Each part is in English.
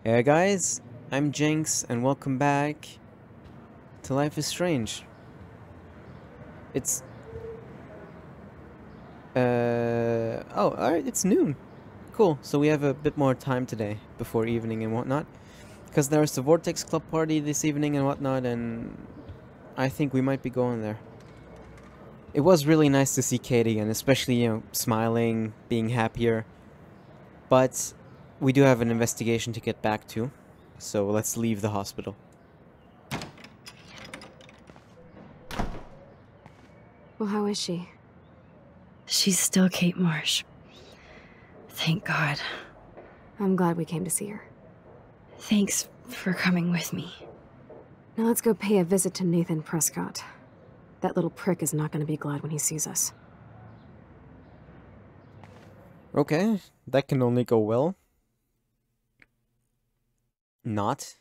Hey guys, I'm Jinx and welcome back to Life is Strange. It's alright, it's noon. Cool, so we have a bit more time today before evening and whatnot. Because there's the Vortex Club party this evening and whatnot, and I think we might be going there. It was really nice to see Katie and especially, you know, smiling, being happier. But we do have an investigation to get back to, so let's leave the hospital. Well, how is she? She's still Kate Marsh. Thank God. I'm glad we came to see her. Thanks for coming with me. Now let's go pay a visit to Nathan Prescott. That little prick is not going to be glad when he sees us. Okay, that can only go well. Not.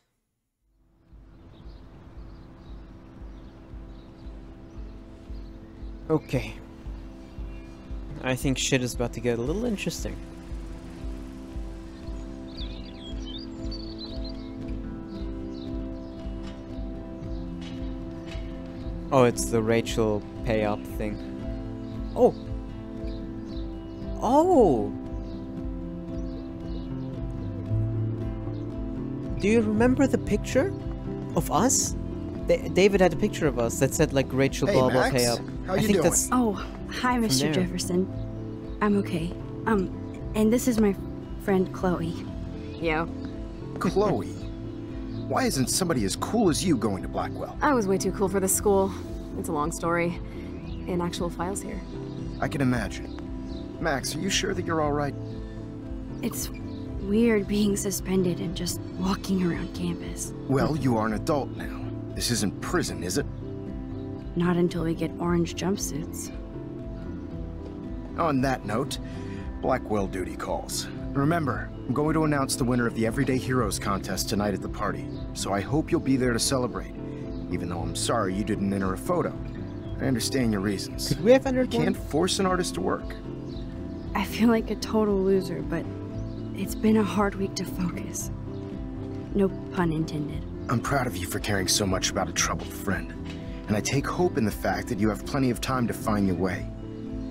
Okay. I think shit is about to get a little interesting. Oh, it's the Rachel pay up thing. Oh! Oh! Do you remember the picture of us? David had a picture of us that said like Rachel blah blah pay up. How you doing? That's Oh, hi, Mr. Jefferson. I'm okay. And this is my friend Chloe. Yo. Chloe. Why isn't somebody as cool as you going to Blackwell? I was way too cool for this school. It's a long story. In actual files here. I can imagine. Max, are you sure that you're all right? It's weird being suspended and just walking around campus. Well, you are an adult now. This isn't prison, is it? Not until we get orange jumpsuits. On that note, Blackwell duty calls. Remember, I'm going to announce the winner of the Everyday Heroes contest tonight at the party, so I hope you'll be there to celebrate, even though I'm sorry you didn't enter a photo. I understand your reasons. Could we have entered one? Can't force an artist to work. I feel like a total loser, but it's been a hard week to focus. No pun intended. I'm proud of you for caring so much about a troubled friend, and I take hope in the fact that you have plenty of time to find your way.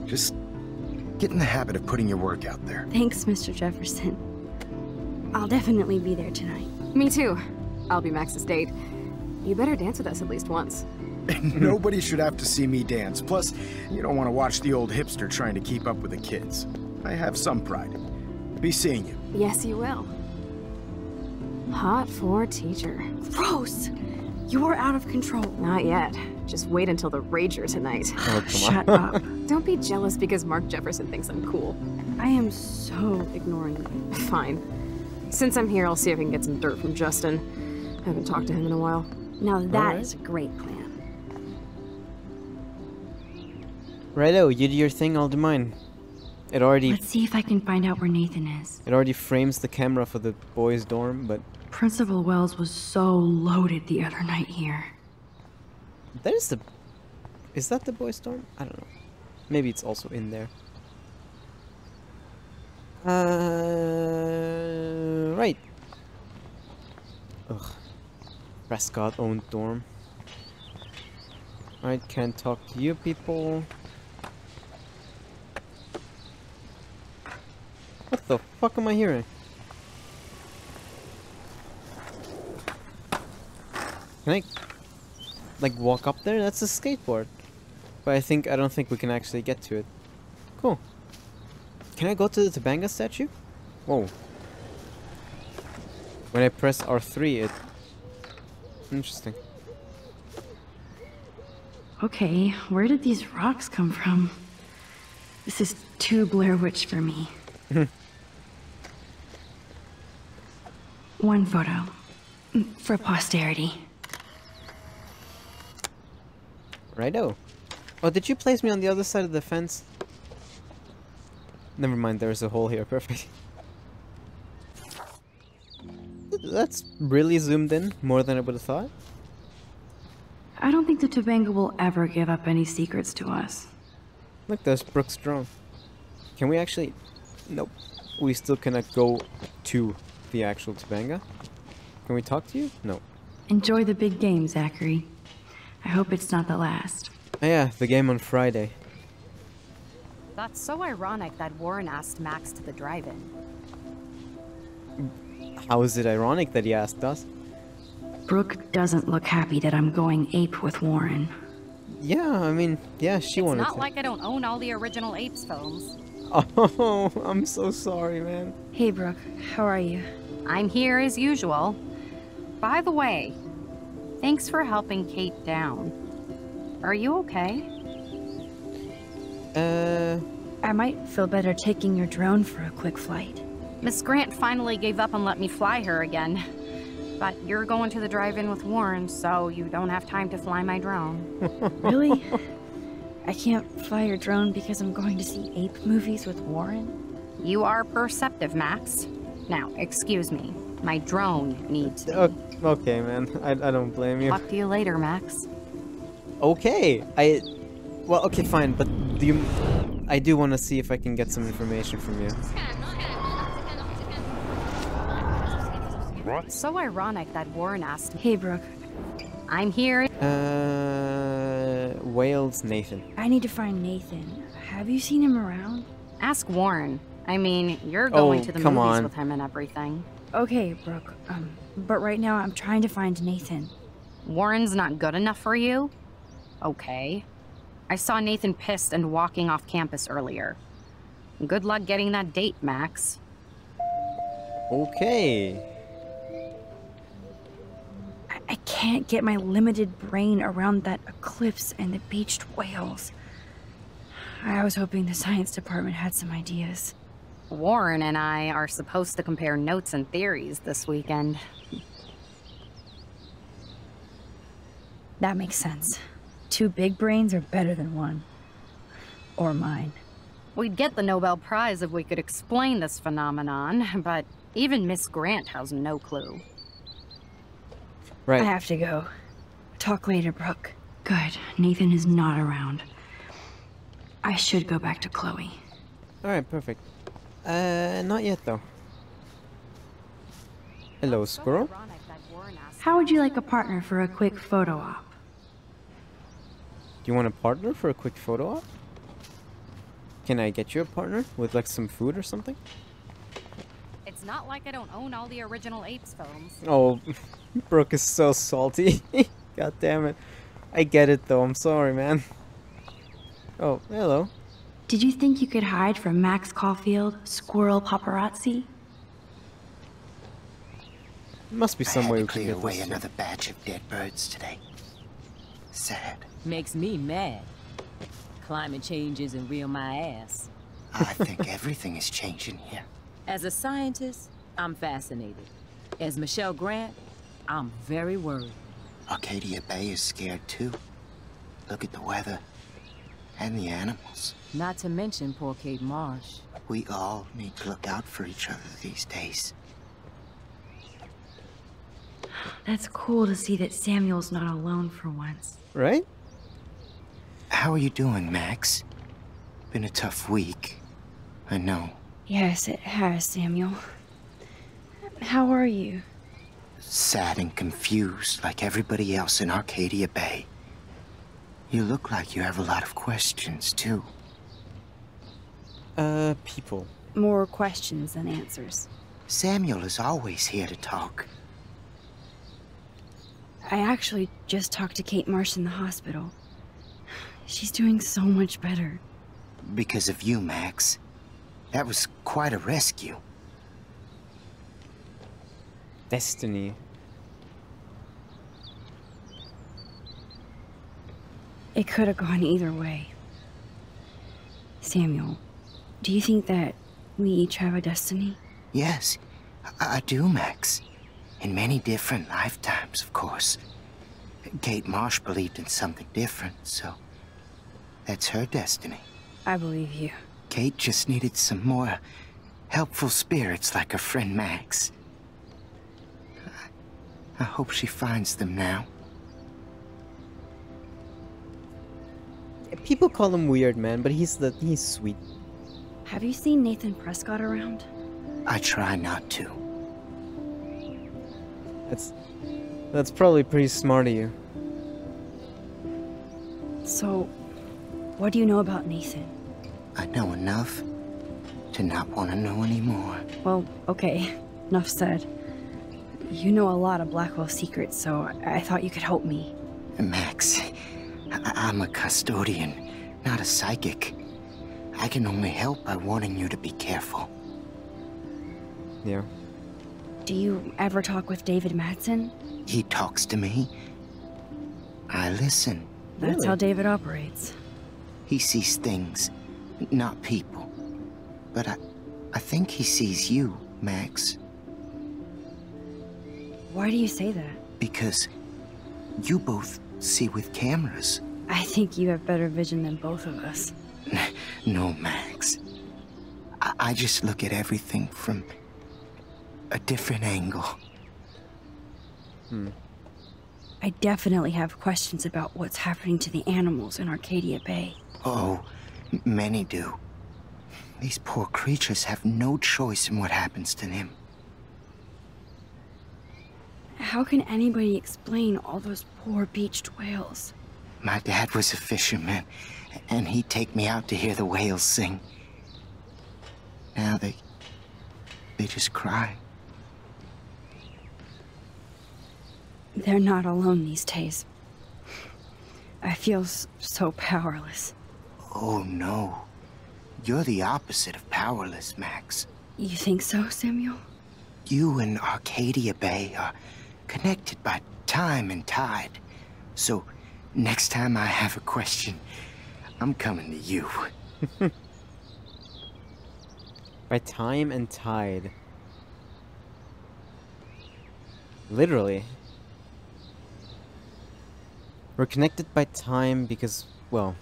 Just get in the habit of putting your work out there. Thanks, Mr. Jefferson. I'll definitely be there tonight. Me too. I'll be Max's date. You better dance with us at least once. Nobody should have to see me dance. Plus, you don't want to watch the old hipster trying to keep up with the kids. I have some pride. Be seeing you. Yes, you will. Hot for teacher. Gross! You're out of control. Not yet. Just wait until the Rager tonight. Oh, come Shut up. Don't be jealous because Mark Jefferson thinks I'm cool. I am so ignoring you. Fine. Since I'm here, I'll see if I can get some dirt from Justin. I haven't talked to him in a while. Now that Alright. is a great plan. Righto, you do your thing, I'll do mine. It already Let's see if I can find out where Nathan is. frames the camera for the boys' dorm, but Principal Wells was so loaded the other night here. there's the... Is that the boys' dorm? I don't know. Maybe it's also in there. Right. Ugh. Prescott-owned dorm. I can't talk to you people. What the fuck am I hearing? Can I, like, walk up there? That's a skateboard. But I don't think we can actually get to it. Cool. Can I go to the Tobanga statue? Whoa. When I press R3, it... Interesting. Okay, where did these rocks come from? This is too Blair Witch for me. One photo. For posterity. Righto. Oh, did you place me on the other side of the fence? Never mind, there's a hole here. Perfect. That's really zoomed in, more than I would have thought. I don't think the Tobanga will ever give up any secrets to us. Look, there's Brooks drone. Can we actually... Nope. We still cannot go to the actual Topanga. Can we talk to you? No. Enjoy the big game, Zachary. I hope it's not the last. Oh, yeah, the game on Friday. That's so ironic that Warren asked Max to the drive-in. How is it ironic that he asked us? Brooke doesn't look happy that I'm going ape with Warren. Yeah, I mean, yeah, she wanted It's to. not like I don't own all the original Apes films. Oh, I'm so sorry, man. Hey, Brooke. How are you? I'm here as usual. By the way, thanks for helping Kate down. Are you okay? I might feel better taking your drone for a quick flight. Miss Grant finally gave up and let me fly her again. But you're going to the drive-in with Warren, so you don't have time to fly my drone. Really? I can't fly your drone because I'm going to see ape movies with Warren? You are perceptive, Max. Now, excuse me. My drone needs me. Okay, man. I don't blame you. Talk to you later, Max. Okay, well, okay, fine, but I do want to see if I can get some information from you. It's so ironic that Warren asked me. Hey, Brooke. I'm here. Wales Nathan. I need to find Nathan. Have you seen him around? Ask Warren. I mean, you're going to the come movies on. with him and everything. Okay, Brooke. But right now I'm trying to find Nathan. Warren's not good enough for you? Okay. I saw Nathan pissed and walking off campus earlier. Good luck getting that date, Max. Okay. I can't get my limited brain around that eclipse and the beached whales. I was hoping the science department had some ideas. Warren and I are supposed to compare notes and theories this weekend. That makes sense. 2 big brains are better than 1. Or mine. We'd get the Nobel Prize if we could explain this phenomenon, but even Miss Grant has no clue. Right. I have to go. Talk later, Brooke. Good. Nathan is not around. I should go back to Chloe. Alright, perfect. Not yet, though. Hello, squirrel? How would you like a partner for a quick photo op? Do you want a partner for a quick photo op? Can I get you a partner with, like, some food or something? It's not like I don't own all the original Apes films. Oh, Brooke is so salty. God damn it. I get it, though. I'm sorry, man. Oh, hello. Did you think you could hide from Max Caulfield, squirrel paparazzi? Must be some way we can clear get away this. another batch of dead birds today. Sad. Makes me mad. Climate change isn't real my ass. I think everything is changing here. As a scientist, I'm fascinated. As Michelle Grant, I'm very worried. Arcadia Bay is scared too. Look at the weather. And the animals. Not to mention poor Kate Marsh. We all need to look out for each other these days. That's cool to see that Samuel's not alone for once. Right? How are you doing, Max? Been a tough week. I know. Yes, it has, Samuel. How are you? Sad and confused like everybody else in Arcadia Bay. You look like you have a lot of questions, too. People. More questions than answers. Samuel is always here to talk. I actually just talked to Kate Marsh in the hospital. She's doing so much better. Because of you, Max. That was quite a rescue. Destiny. It could have gone either way. Samuel, do you think that we each have a destiny? Yes, I do, Max. In many different lifetimes, of course. Kate Marsh believed in something different, so that's her destiny. I believe you. Kate just needed some more helpful spirits like her friend Max. I hope she finds them now. People call him weird, man, but he's sweet. Have you seen Nathan Prescott around? I try not to. That's probably pretty smart of you. So, what do you know about Nathan? I know enough to not want to know anymore. Well, okay. Enough said. You know a lot of Blackwell secrets, so I thought you could help me. Max, I'm a custodian, not a psychic. I can only help by warning you to be careful. Yeah. Do you ever talk with David Madsen? He talks to me. I listen. That's Really? how David operates. He sees things, not people. But I think he sees you, Max. Why do you say that? Because you both see with cameras. I think you have better vision than both of us. No, Max. I just look at everything from a different angle. I definitely have questions about what's happening to the animals in Arcadia Bay. Oh, many do. These poor creatures have no choice in what happens to them. How can anybody explain all those poor beached whales? My dad was a fisherman, and he'd take me out to hear the whales sing. Now they just cry. They're not alone these days. I feel so powerless. Oh no. You're the opposite of powerless, Max. You think so, Samuel? You and Arcadia Bay are connected by time and tide. So, next time I have a question, I'm coming to you. By time and tide. Literally. We're connected by time because, well,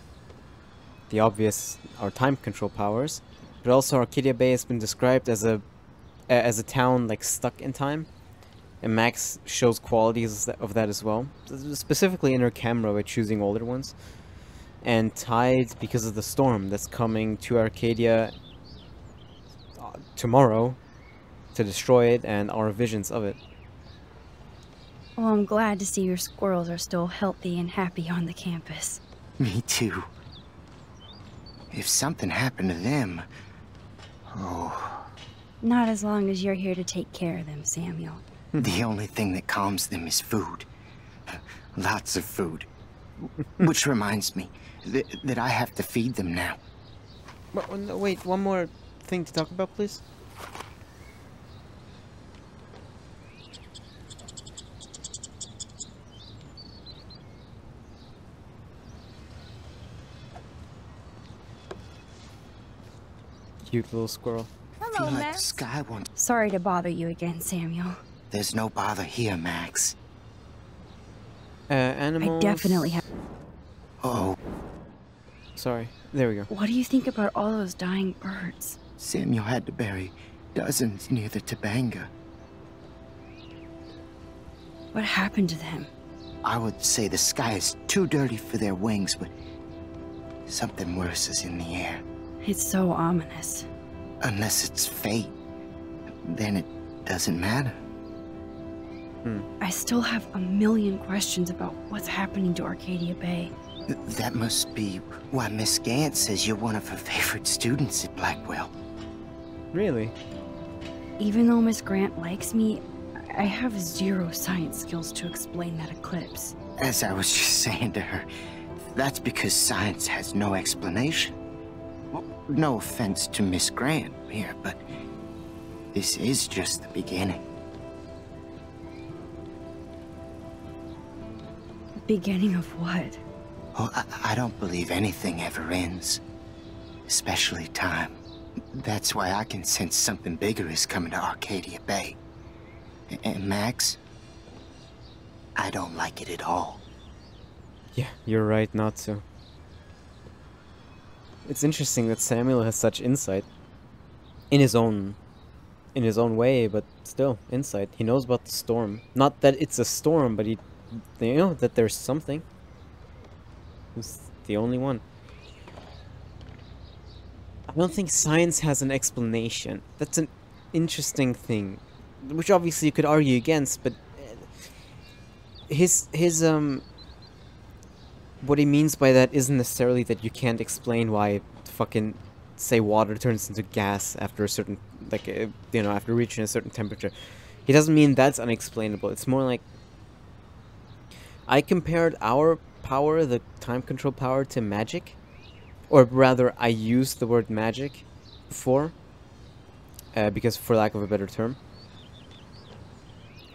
the obvious are time control powers, but also Arcadia Bay has been described as a town like stuck in time, and Max shows qualities of that as well, specifically in her camera by choosing older ones, and tide because of the storm that's coming to Arcadia tomorrow to destroy it and our visions of it. Well, I'm glad to see your squirrels are still healthy and happy on the campus. Me too. If something happened to them... Oh... Not as long as you're here to take care of them, Samuel. The only thing that calms them is food. Lots of food. Which reminds me that I have to feed them now. No, wait, one more thing to talk about, please. Cute little squirrel. I feel like the sky wants... Sorry to bother you again, Samuel. There's no bother here, Max. Animals... I definitely have... Oh, Sorry, there we go. What do you think about all those dying birds? Samuel had to bury dozens near the Tabanga. What happened to them? I would say the sky is too dirty for their wings, but something worse is in the air. It's so ominous. Unless it's fate, then it doesn't matter. I still have a million questions about what's happening to Arcadia Bay. That must be why Miss Gant says you're one of her favorite students at Blackwell. Really? Even though Miss Grant likes me, I have zero science skills to explain that eclipse. As I was just saying to her, that's because science has no explanation. Well, no offense to Miss Grant here, but this is just the beginning. Beginning of what? Oh, I don't believe anything ever ends. Especially time. That's why I can sense something bigger is coming to Arcadia Bay. And Max, I don't like it at all. Yeah, you're right not to. It's interesting that Samuel has such insight. In his own way, but still, insight. He knows about the storm. Not that it's a storm, but you know that there's something. He's the only one. I don't think science has an explanation. That's an interesting thing. Which obviously you could argue against, but his what he means by that isn't necessarily that you can't explain why fucking, say, water turns into gas after a certain, like, you know, after reaching a certain temperature. He doesn't mean that's unexplainable. It's more like, I compared our power, the time control power, to magic. Or rather, I used the word magic before, because for lack of a better term.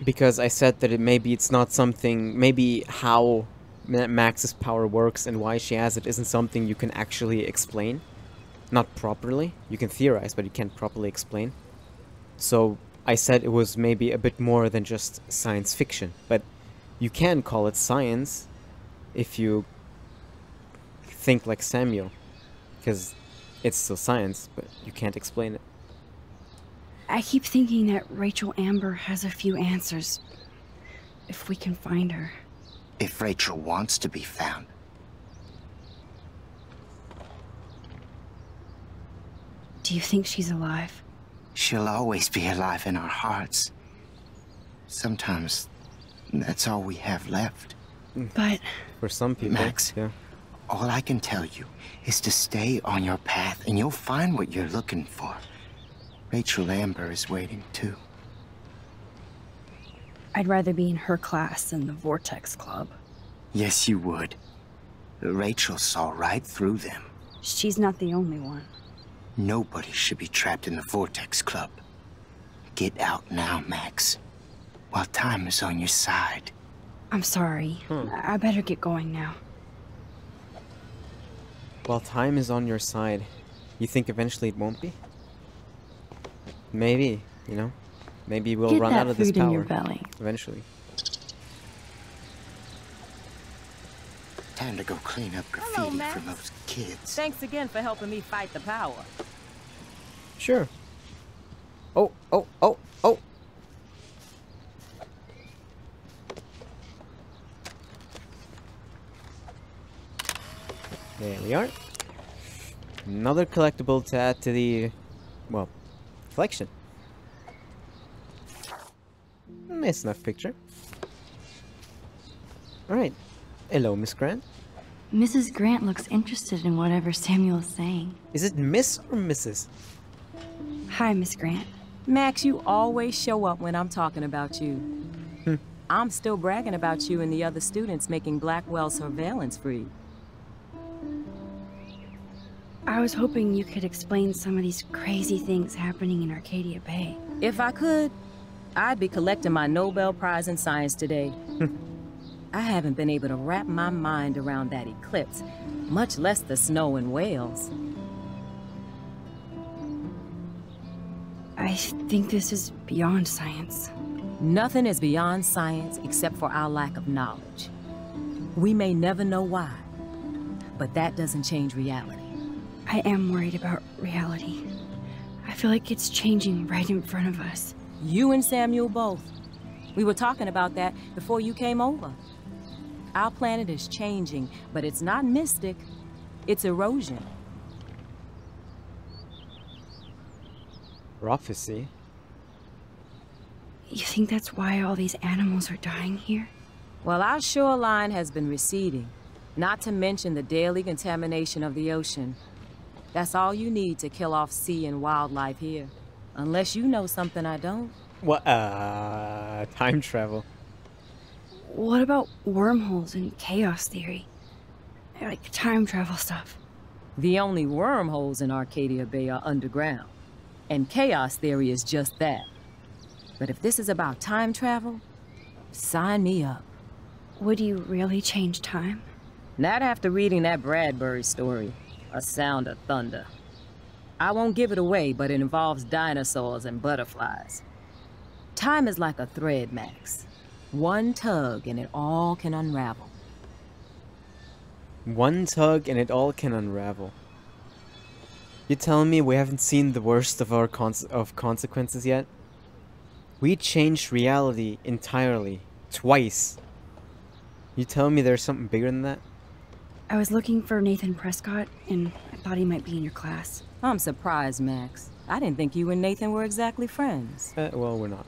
Because I said that maybe it's not something, maybe how Max's power works and why she has it isn't something you can actually explain. Not properly. You can theorize, but you can't properly explain. So I said it was maybe a bit more than just science fiction. But you can call it science if you think like Samuel. Because it's still science, but you can't explain it. I keep thinking that Rachel Amber has a few answers. If we can find her. If Rachel wants to be found. Do you think she's alive? She'll always be alive in our hearts. Sometimes that's all we have left. But... For some people, Max, yeah. All I can tell you is to stay on your path and you'll find what you're looking for. Rachel Amber is waiting too. I'd rather be in her class than the Vortex Club. Yes, you would. Rachel saw right through them. She's not the only one. Nobody should be trapped in the Vortex Club. Get out now, Max. While time is on your side. I'm sorry. I better get going now. While time is on your side, you think eventually it won't be? Maybe, you know? Maybe we'll Get run that out of this food power. in your belly. Eventually. Time to go clean up Hello, graffiti Max. from those kids. Thanks again for helping me fight the power. Sure. Oh, oh, oh, oh! There we are. Another collectible to add to the, well, collection. Nice enough picture. Alright. Hello, Miss Grant. Mrs. Grant looks interested in whatever Samuel's saying. Is it Miss or Mrs.? Hi, Miss Grant. Max, you always show up when I'm talking about you. I'm still bragging about you and the other students making Blackwell surveillance free. I was hoping you could explain some of these crazy things happening in Arcadia Bay. If I could, I'd be collecting my Nobel Prize in Science today. I haven't been able to wrap my mind around that eclipse, much less the snow in Wales. I think this is beyond science. Nothing is beyond science except for our lack of knowledge. We may never know why, but that doesn't change reality. I am worried about reality. I feel like it's changing right in front of us. You and Samuel both. We were talking about that before you came over. Our planet is changing, but it's not mystic. It's erosion. Prophecy? You think that's why all these animals are dying here? Well, our shoreline has been receding, not to mention the daily contamination of the ocean. That's all you need to kill off sea and wildlife here. Unless you know something I don't. What? Time travel. What about wormholes and chaos theory? Like time travel stuff. The only wormholes in Arcadia Bay are underground. And chaos theory is just that. But if this is about time travel, sign me up. Would you really change time? Not after reading that Bradbury story, A Sound of Thunder. I won't give it away, but it involves dinosaurs and butterflies. Time is like a thread, Max. One tug and it all can unravel. One tug and it all can unravel. You telling me we haven't seen the worst of our consequences yet? We changed reality entirely. Twice. You telling me there's something bigger than that? I was looking for Nathan Prescott, and I thought he might be in your class. I'm surprised, Max. I didn't think you and Nathan were exactly friends. Well, we're not.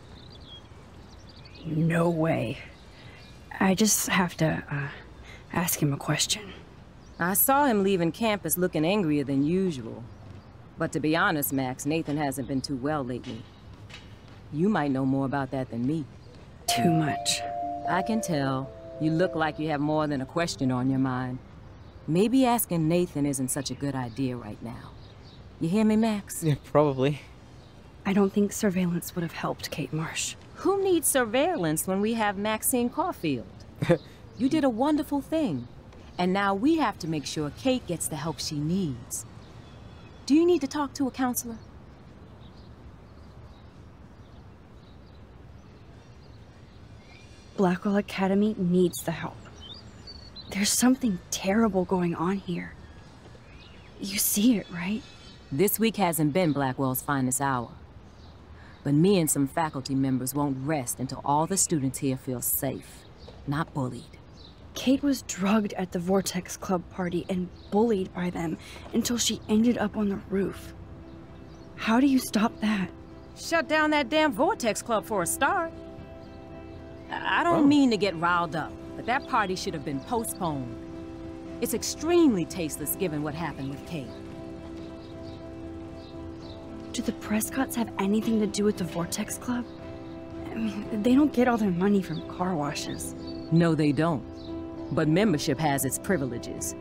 No way. I just have to, ask him a question. I saw him leaving campus looking angrier than usual. But to be honest, Max, Nathan hasn't been too well lately. You might know more about that than me. Too much. I can tell. You look like you have more than a question on your mind. Maybe asking Nathan isn't such a good idea right now. You hear me, Max? Yeah, probably. I don't think surveillance would have helped Kate Marsh. Who needs surveillance when we have Maxine Caulfield? You did a wonderful thing. And now we have to make sure Kate gets the help she needs. Do you need to talk to a counselor? Blackwell Academy needs the help. There's something terrible going on here. You see it, right? This week hasn't been Blackwell's finest hour. But me and some faculty members won't rest until all the students here feel safe, not bullied. Kate was drugged at the Vortex Club party and bullied by them until she ended up on the roof. How do you stop that? Shut down that damn Vortex Club for a start. I don't mean to get riled up, but that party should have been postponed. It's extremely tasteless given what happened with Kate. Do the Prescotts have anything to do with the Vortex Club? I mean, they don't get all their money from car washes. No, they don't. But membership has its privileges.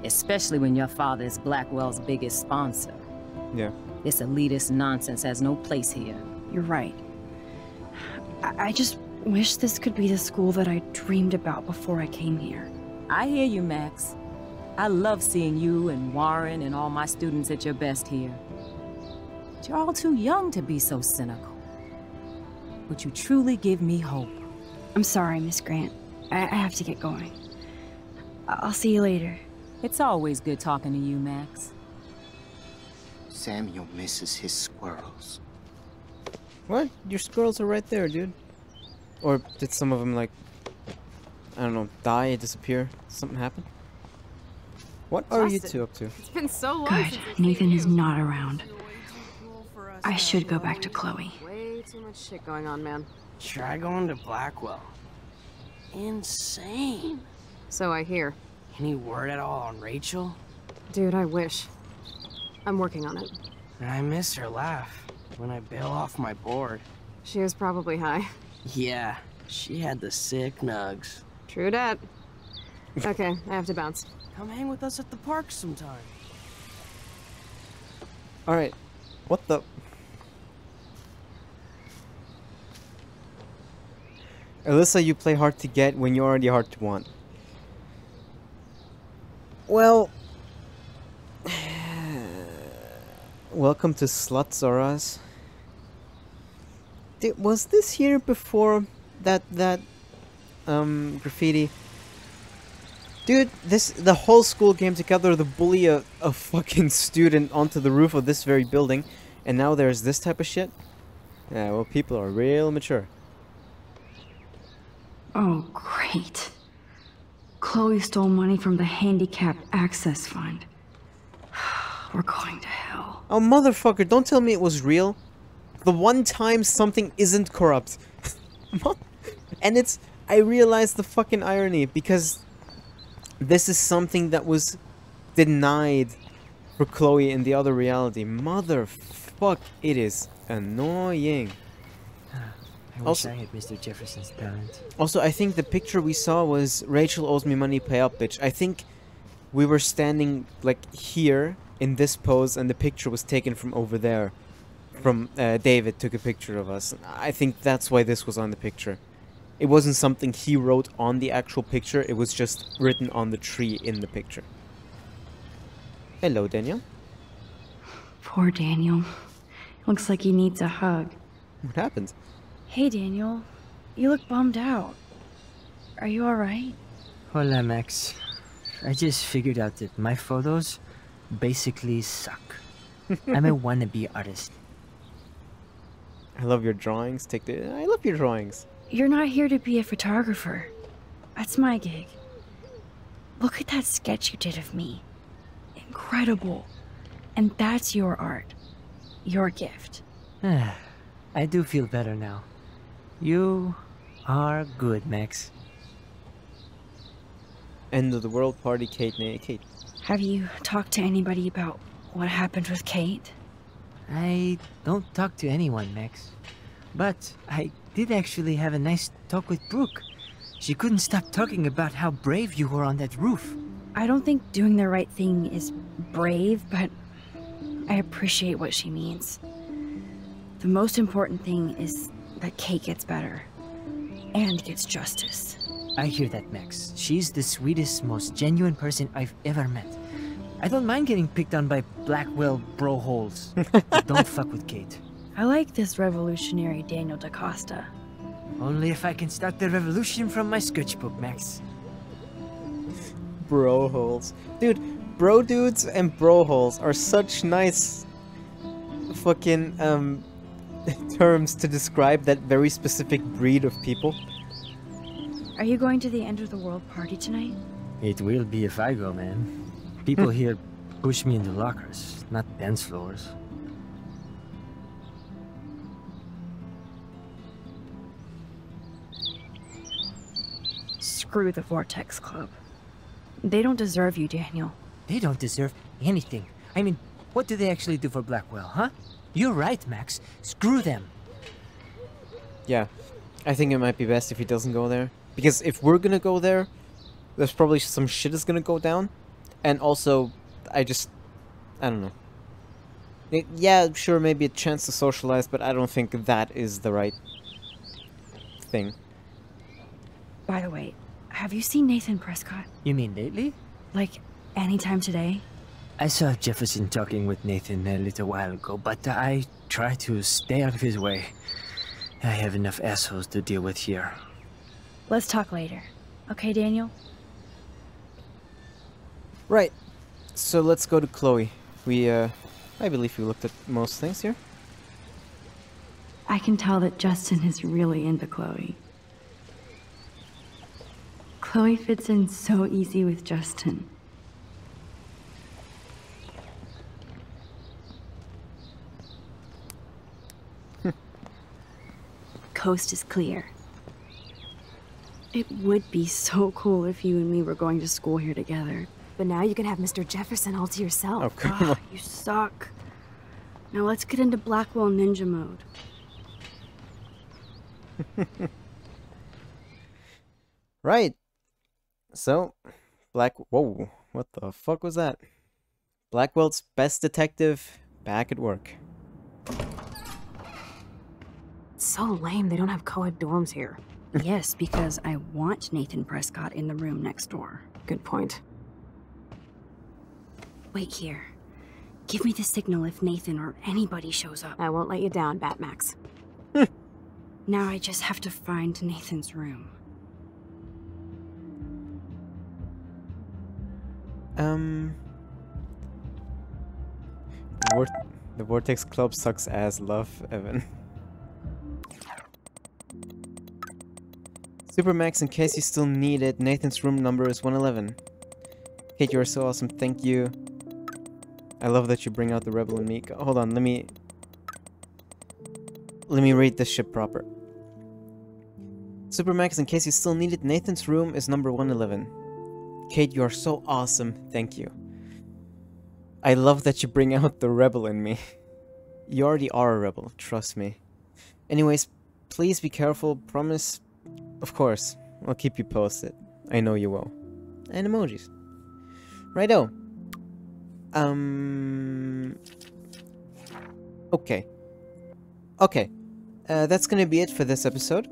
Especially when your father is Blackwell's biggest sponsor. Yeah. This elitist nonsense has no place here. You're right. I just wish this could be the school that I dreamed about before I came here. I hear you, Max. I love seeing you and Warren and all my students at your best here. But you're all too young to be so cynical. But you truly give me hope. I'm sorry, Miss Grant. I have to get going. I'll see you later. It's always good talking to you, Max. Samuel misses his squirrels. What? Your squirrels are right there, dude. Or did some of them, like, I don't know, die, disappear? Something happen? What are you two up to? It's been so long. Good. Nathan is not around. I should go back to Chloe. Way too much shit going on, man. Try going to Blackwell. Insane. So I hear. Any word at all on Rachel? Dude, I wish. I'm working on it. I miss her laugh when I bail off my board. She was probably high. Yeah, she had the sick nugs. True dat. Okay, I have to bounce. Come hang with us at the park sometime. Alright. What the... Alyssa, you play hard to get when you're already hard to want. Well... Welcome to Sluts or Us. Was this here before that graffiti? Dude, the whole school came together to bully a fucking student onto the roof of this very building, and now there's this type of shit? Yeah, well, people are real mature. Oh, great. Chloe stole money from the Handicapped Access Fund. We're going to hell. Oh, motherfucker, don't tell me it was real. The one time something isn't corrupt. And I realize the fucking irony, because this is something that was denied for Chloe in the other reality. Motherfuck, it is annoying. I wish I had Mr. Jefferson's talent. Also, I think the picture we saw was Rachel owes me money, pay up, bitch. I think we were standing, like, here in this pose, and the picture was taken from over there. From David took a picture of us. I think that's why this was on the picture. It wasn't something he wrote on the actual picture, it was just written on the tree in the picture. Hello, Daniel. Poor Daniel. Looks like he needs a hug. What happened? Hey, Daniel. You look bummed out. Are you alright? Hola, Max. I just figured out that my photos basically suck. I'm a wannabe artist. I love your drawings. I love your drawings. You're not here to be a photographer. That's my gig. Look at that sketch you did of me. Incredible. And that's your art. Your gift. I do feel better now. You are good, Max. End of the world party, Kate. Kate. Have you talked to anybody about what happened with Kate? I don't talk to anyone, Max. But I did actually have a nice talk with Brooke. She couldn't stop talking about how brave you were on that roof. I don't think doing the right thing is brave, but I appreciate what she means. The most important thing is that Kate gets better and gets justice. I hear that, Max. She's the sweetest, most genuine person I've ever met. I don't mind getting picked on by Blackwell bro holes. But don't fuck with Kate. I like this revolutionary Daniel DaCosta. Only if I can start the revolution from my sketchbook, Max. Bro holes. Dude, bro dudes and bro holes are such nice fucking terms to describe that very specific breed of people. Are you going to the end of the world party tonight? It will be if I go, man. People here push me into lockers, not dance floors. Screw the Vortex Club. They don't deserve you, Daniel. They don't deserve anything. I mean, what do they actually do for Blackwell, huh? You're right, Max. Screw them. Yeah, I think it might be best if he doesn't go there. Because if we're gonna go there, there's probably some shit is gonna go down. And also, I don't know. Yeah, sure, maybe a chance to socialize, but I don't think that is the right thing. By the way, have you seen Nathan Prescott? You mean lately? Like, anytime today? I saw Jefferson talking with Nathan a little while ago, but I try to stay out of his way. I have enough assholes to deal with here. Let's talk later. Okay, Daniel? Right. So let's go to Chloe. I believe we looked at most things here. I can tell that Justin is really into Chloe. Chloe fits in so easy with Justin. Coast is clear. It would be so cool if you and me were going to school here together. But now you can have Mr. Jefferson all to yourself. Oh, come on. You suck. Now let's get into Blackwell Ninja mode. Right. So, whoa, what the fuck was that? Blackwell's best detective back at work. It's so lame they don't have co-ed dorms here. Yes, because I want Nathan Prescott in the room next door. Good point. Wait here. Give me the signal if Nathan or anybody shows up. I won't let you down, Batmax. Now I just have to find Nathan's room. The Vortex Club sucks ass, love, Evan. Supermax, in case you still need it, Nathan's room number is 111. Kate, you're so awesome, thank you. I love that you bring out the rebel in me. Hold on, let me read this shit proper. Supermax, in case you still need it, Nathan's room is number 111. Kate, you are so awesome, thank you. I love that you bring out the rebel in me. You already are a rebel, trust me. Anyways, please be careful, promise. Of course, I'll keep you posted. I know you will. And emojis. Righto. Okay. Okay. That's gonna be it for this episode.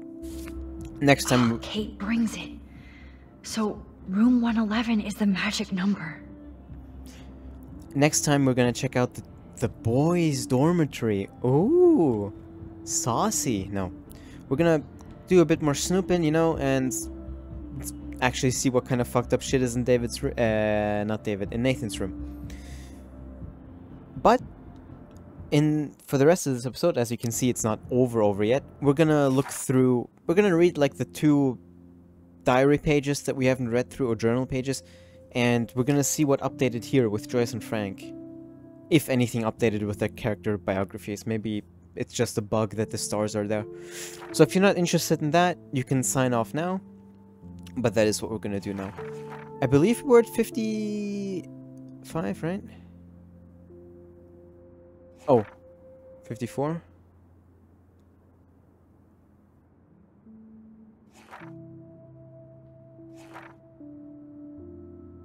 Next time... Kate brings it. So, room 111 is the magic number. Next time we're gonna check out the boys' dormitory. Ooh. Saucy. No. We're gonna do a bit more snooping, you know, and actually see what kind of fucked up shit is in David's room. Not David, in Nathan's room. But for the rest of this episode, as you can see, it's not over yet. We're gonna look through. We're gonna read like the 2 diary pages that we haven't read through, or journal pages, and we're gonna see what updated here with Joyce and Frank. If anything updated with their character biographies. Maybe it's just a bug that the stars are there. So if you're not interested in that, you can sign off now. But that is what we're gonna do now. I believe we're at 55, right? Oh, 54?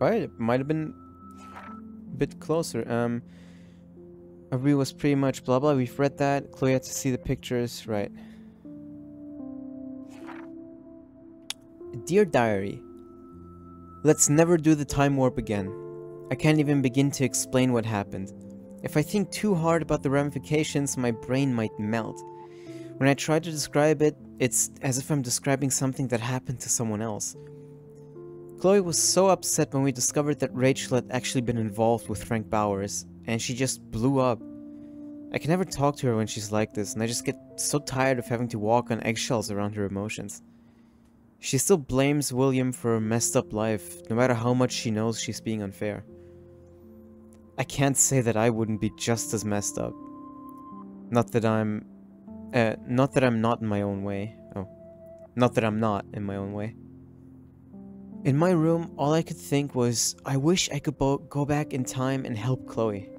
Right, it might have been a bit closer. Aubrey was pretty much blah blah. We've read that. Chloe had to see the pictures, right? Dear Diary, let's never do the time warp again. I can't even begin to explain what happened. If I think too hard about the ramifications, my brain might melt. When I try to describe it, it's as if I'm describing something that happened to someone else. Chloe was so upset when we discovered that Rachel had actually been involved with Frank Bowers, and she just blew up. I can never talk to her when she's like this, and I just get so tired of having to walk on eggshells around her emotions. She still blames William for a messed up life, no matter how much she knows she's being unfair. I can't say that I wouldn't be just as messed up. Not that I'm not in my own way. Oh. Not that I'm not in my own way. In my room, all I could think was, I wish I could go back in time and help Chloe.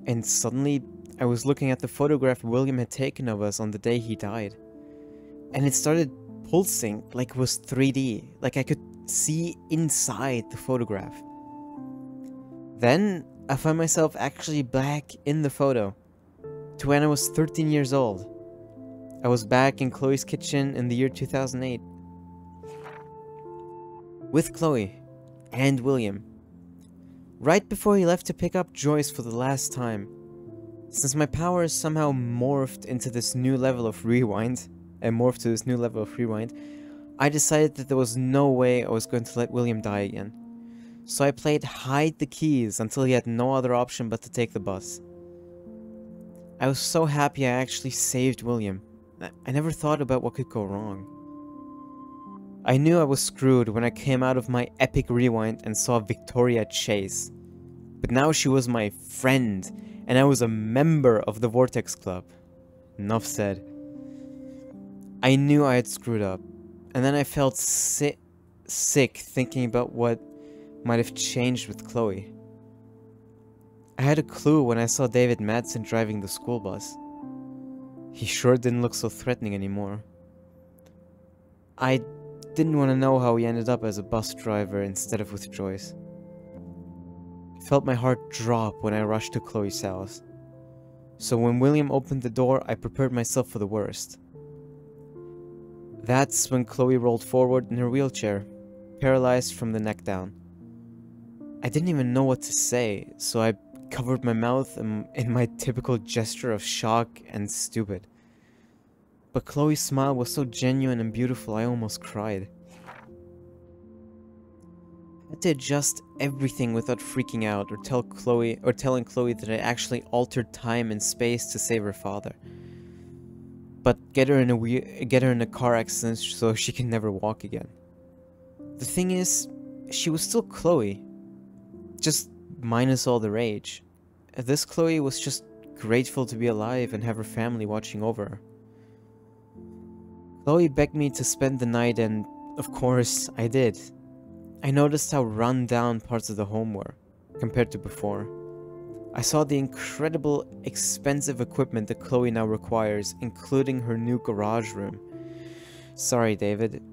And suddenly, I was looking at the photograph William had taken of us on the day he died. And it started pulsing like it was 3D, like I could see inside the photograph. Then, I found myself actually back in the photo, to when I was 13 years old. I was back in Chloe's kitchen in the year 2008. With Chloe and William, right before he left to pick up Joyce for the last time. Since my powers somehow morphed into this new level of rewind, I decided that there was no way I was going to let William die again. So I played hide the keys until he had no other option but to take the bus. I was so happy I actually saved William. I never thought about what could go wrong. I knew I was screwed when I came out of my epic rewind and saw Victoria Chase. But now she was my friend, and I was a member of the Vortex Club. Enough said. I knew I had screwed up, and then I felt sick thinking about what might have changed with Chloe. I had a clue when I saw David Madsen driving the school bus. He sure didn't look so threatening anymore. I didn't want to know how he ended up as a bus driver instead of with Joyce. I felt my heart drop when I rushed to Chloe's house. So when William opened the door, I prepared myself for the worst. That's when Chloe rolled forward in her wheelchair, paralyzed from the neck down. I didn't even know what to say, so I covered my mouth in my typical gesture of shock and stupid. But Chloe's smile was so genuine and beautiful I almost cried. I had to adjust everything without freaking out or telling Chloe that I actually altered time and space to save her father. But get her in a car accident so she can never walk again. The thing is, she was still Chloe, just minus all the rage. This Chloe was just grateful to be alive and have her family watching over her. Chloe begged me to spend the night and, of course, I did. I noticed how run down parts of the home were, compared to before. I saw the incredible, expensive equipment that Chloe now requires, including her new garage room. Sorry, David.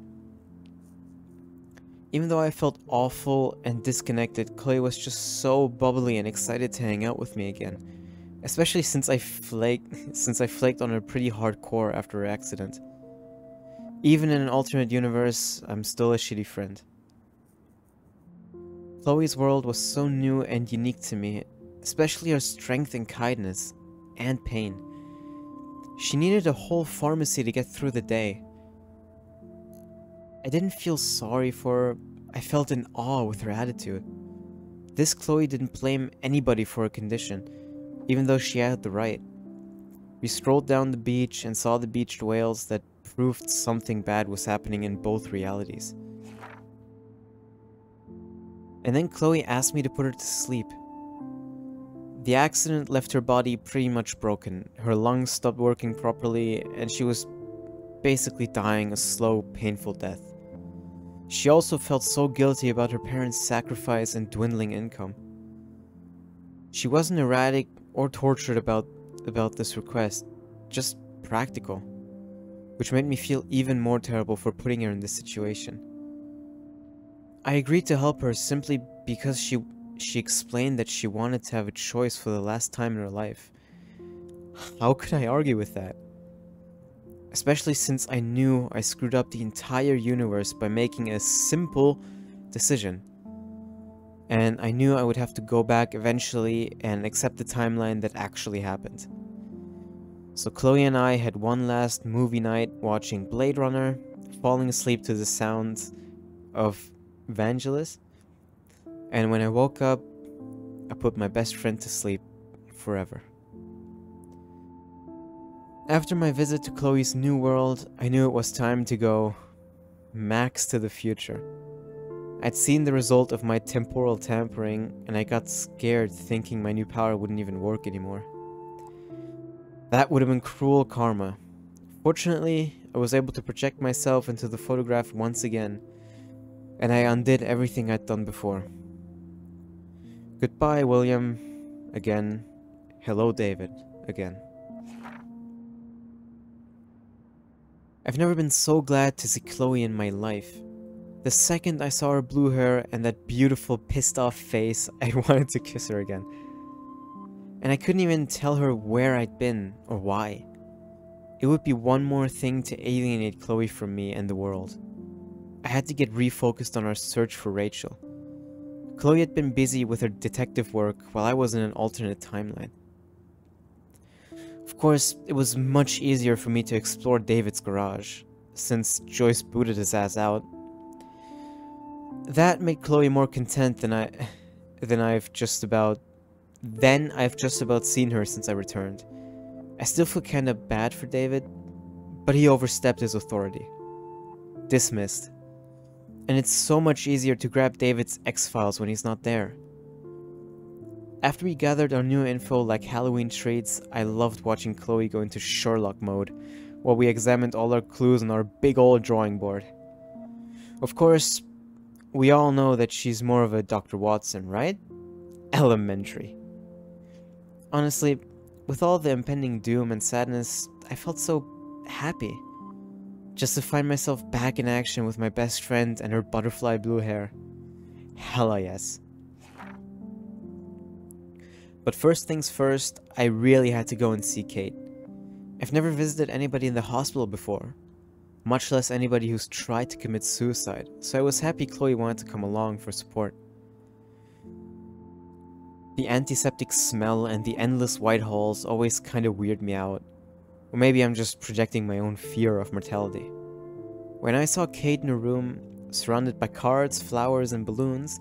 Even though I felt awful and disconnected, Chloe was just so bubbly and excited to hang out with me again. Especially since I flaked on her pretty hardcore after her accident. Even in an alternate universe, I'm still a shitty friend. Chloe's world was so new and unique to me, especially her strength and kindness, and pain. She needed a whole pharmacy to get through the day. I didn't feel sorry for her, I felt in awe with her attitude. This Chloe didn't blame anybody for her condition, even though she had the right. We strolled down the beach and saw the beached whales that proved something bad was happening in both realities. And then Chloe asked me to put her to sleep. The accident left her body pretty much broken, her lungs stopped working properly, and she was basically dying a slow, painful death. She also felt so guilty about her parents' sacrifice and dwindling income. She wasn't erratic or tortured about this request, just practical, which made me feel even more terrible for putting her in this situation. I agreed to help her simply because she explained that she wanted to have a choice for the last time in her life. How could I argue with that? Especially since I knew I screwed up the entire universe by making a simple decision. And I knew I would have to go back eventually and accept the timeline that actually happened. So Chloe and I had one last movie night watching Blade Runner, falling asleep to the sound of Vangelis. And when I woke up, I put my best friend to sleep forever. After my visit to Chloe's new world, I knew it was time to go max to the future. I'd seen the result of my temporal tampering, and I got scared thinking my new power wouldn't even work anymore. That would have been cruel karma. Fortunately, I was able to project myself into the photograph once again, and I undid everything I'd done before. Goodbye, William, again. Hello, David, again. I've never been so glad to see Chloe in my life. The second I saw her blue hair and that beautiful pissed off face, I wanted to kiss her again. And I couldn't even tell her where I'd been or why. It would be one more thing to alienate Chloe from me and the world. I had to get refocused on our search for Rachel. Chloe had been busy with her detective work while I was in an alternate timeline. Of course, it was much easier for me to explore David's garage, since Joyce booted his ass out. That made Chloe more content than I've just about seen her since I returned. I still feel kinda bad for David, but he overstepped his authority. Dismissed. And it's so much easier to grab David's X-Files when he's not there. After we gathered our new info like Halloween treats, I loved watching Chloe go into Sherlock mode, while we examined all our clues on our big old drawing board. Of course, we all know that she's more of a Dr. Watson, right? Elementary. Honestly, with all the impending doom and sadness, I felt so happy. Just to find myself back in action with my best friend and her butterfly blue hair. Hella yes. But first things first, I really had to go and see Kate. I've never visited anybody in the hospital before, much less anybody who's tried to commit suicide, so I was happy Chloe wanted to come along for support. The antiseptic smell and the endless white halls always kinda weird me out. Or maybe I'm just projecting my own fear of mortality. When I saw Kate in her room, surrounded by cards, flowers, and balloons,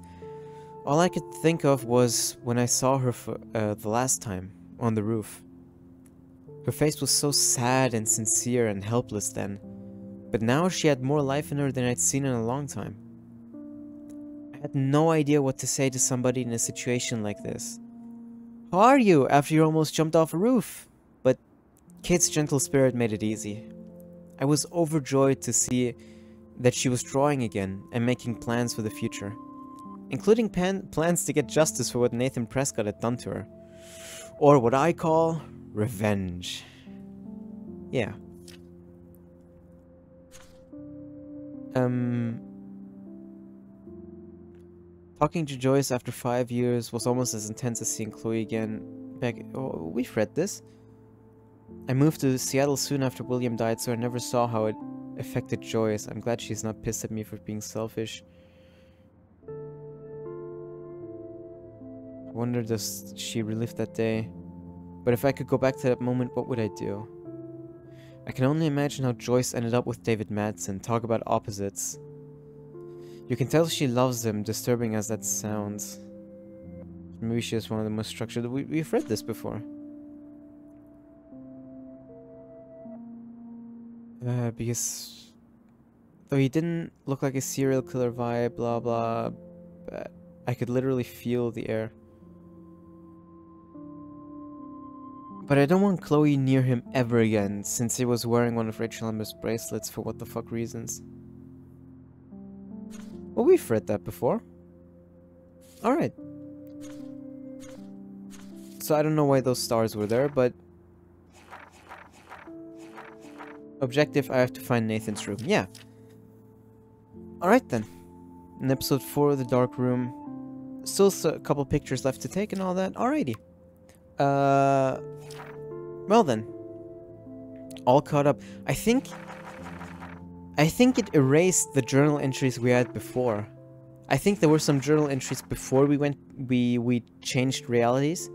all I could think of was when I saw her for the last time, on the roof. Her face was so sad and sincere and helpless then, but now she had more life in her than I'd seen in a long time. I had no idea what to say to somebody in a situation like this. How are you after you almost jumped off a roof? But Kate's gentle spirit made it easy. I was overjoyed to see that she was drawing again and making plans for the future. Including plans to get justice for what Nathan Prescott had done to her. Or what I call revenge. Yeah. Talking to Joyce after 5 years was almost as intense as seeing Chloe again. We've read this. I moved to Seattle soon after William died, so I never saw how it affected Joyce. I'm glad she's not pissed at me for being selfish. I wonder, does she relive that day? But if I could go back to that moment, what would I do? I can only imagine how Joyce ended up with David Madsen. Talk about opposites. You can tell she loves him, disturbing as that sounds. Maybe she is one of the most structured. We've read this before. Because though he didn't look like a serial killer vibe, blah blah, but I could literally feel the air. But I don't want Chloe near him ever again, since he was wearing one of Rachel Amber's bracelets for what the fuck reasons. Well, we've read that before. Alright. So I don't know why those stars were there, but... Objective, I have to find Nathan's room. Yeah. Alright then. In episode 4 of the Dark Room. Still a couple pictures left to take and all that. Alrighty. Well then. All caught up. I think it erased the journal entries we had before. I think there were some journal entries before we changed realities.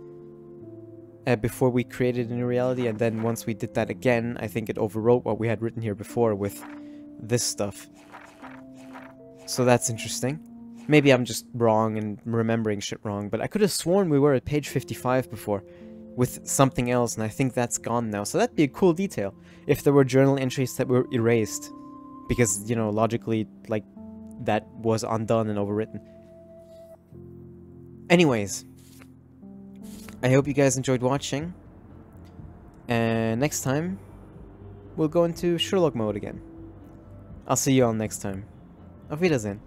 Before we created a new reality, and then once we did that again, I think it overwrote what we had written here before with this stuff. So that's interesting. Maybe I'm just wrong and remembering shit wrong, but I could have sworn we were at page 55 before with something else, and I think that's gone now. So that'd be a cool detail if there were journal entries that were erased. Because, you know, logically, like, that was undone and overwritten. Anyways. I hope you guys enjoyed watching. And next time, we'll go into Sherlock mode again. I'll see you all next time. Auf Wiedersehen.